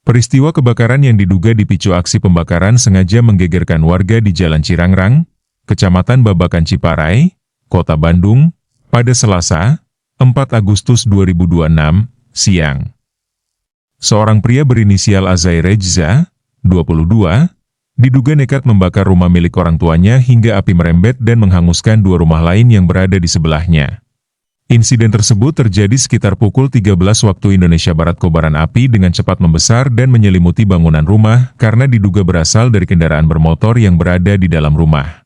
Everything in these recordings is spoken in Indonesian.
Peristiwa kebakaran yang diduga dipicu aksi pembakaran sengaja menggegerkan warga di Jalan Cirangrang, Kecamatan Babakan Ciparai, Kota Bandung, pada Selasa, 4 Agustus 2026, siang. Seorang pria berinisial Azai Rejza, 22, diduga nekat membakar rumah milik orang tuanya hingga api merembet dan menghanguskan dua rumah lain yang berada di sebelahnya. Insiden tersebut terjadi sekitar pukul 13 waktu Indonesia Barat. Kobaran api dengan cepat membesar dan menyelimuti bangunan rumah karena diduga berasal dari kendaraan bermotor yang berada di dalam rumah.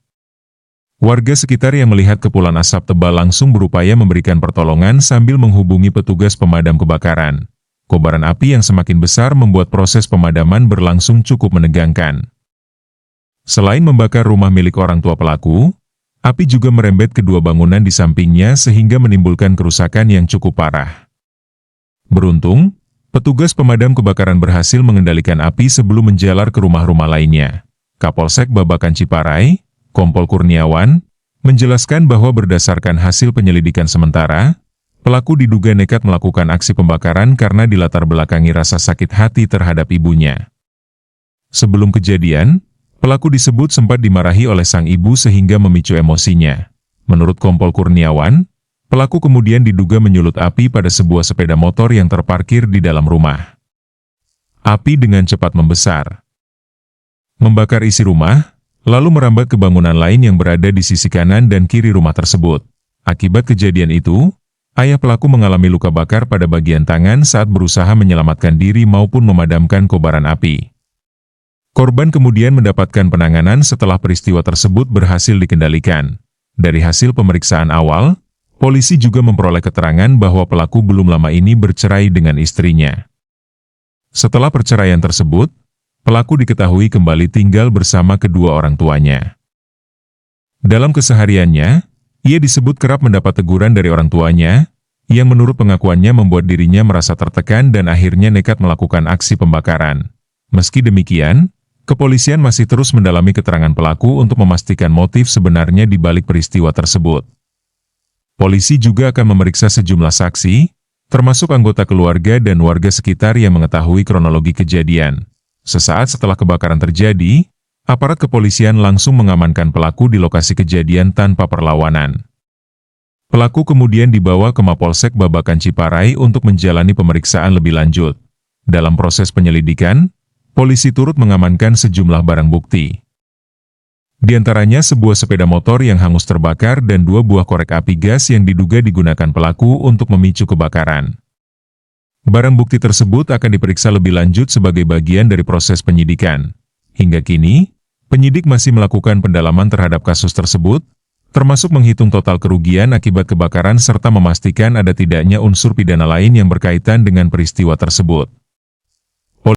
Warga sekitar yang melihat kepulan asap tebal langsung berupaya memberikan pertolongan sambil menghubungi petugas pemadam kebakaran. Kobaran api yang semakin besar membuat proses pemadaman berlangsung cukup menegangkan. Selain membakar rumah milik orang tua pelaku, api juga merembet kedua bangunan di sampingnya sehingga menimbulkan kerusakan yang cukup parah. Beruntung, petugas pemadam kebakaran berhasil mengendalikan api sebelum menjalar ke rumah-rumah lainnya. Kapolsek Babakan Ciparai, Kompol Kurniawan, menjelaskan bahwa berdasarkan hasil penyelidikan sementara, pelaku diduga nekat melakukan aksi pembakaran karena dilatar belakangi rasa sakit hati terhadap ibunya. Sebelum kejadian, pelaku disebut sempat dimarahi oleh sang ibu sehingga memicu emosinya. Menurut Kompol Kurniawan, pelaku kemudian diduga menyulut api pada sebuah sepeda motor yang terparkir di dalam rumah. Api dengan cepat membesar, membakar isi rumah, lalu merambat ke bangunan lain yang berada di sisi kanan dan kiri rumah tersebut. Akibat kejadian itu, ayah pelaku mengalami luka bakar pada bagian tangan saat berusaha menyelamatkan diri maupun memadamkan kobaran api. Korban kemudian mendapatkan penanganan setelah peristiwa tersebut berhasil dikendalikan. Dari hasil pemeriksaan awal, polisi juga memperoleh keterangan bahwa pelaku belum lama ini bercerai dengan istrinya. Setelah perceraian tersebut, pelaku diketahui kembali tinggal bersama kedua orang tuanya. Dalam kesehariannya, ia disebut kerap mendapat teguran dari orang tuanya, yang menurut pengakuannya membuat dirinya merasa tertekan dan akhirnya nekat melakukan aksi pembakaran. Meski demikian, kepolisian masih terus mendalami keterangan pelaku untuk memastikan motif sebenarnya di balik peristiwa tersebut. Polisi juga akan memeriksa sejumlah saksi, termasuk anggota keluarga dan warga sekitar yang mengetahui kronologi kejadian. Sesaat setelah kebakaran terjadi, aparat kepolisian langsung mengamankan pelaku di lokasi kejadian tanpa perlawanan. Pelaku kemudian dibawa ke Mapolsek Babakan Ciparai untuk menjalani pemeriksaan lebih lanjut. Dalam proses penyelidikan, polisi turut mengamankan sejumlah barang bukti. Di antaranya sebuah sepeda motor yang hangus terbakar dan dua buah korek api gas yang diduga digunakan pelaku untuk memicu kebakaran. Barang bukti tersebut akan diperiksa lebih lanjut sebagai bagian dari proses penyidikan. Hingga kini, penyidik masih melakukan pendalaman terhadap kasus tersebut, termasuk menghitung total kerugian akibat kebakaran serta memastikan ada tidaknya unsur pidana lain yang berkaitan dengan peristiwa tersebut.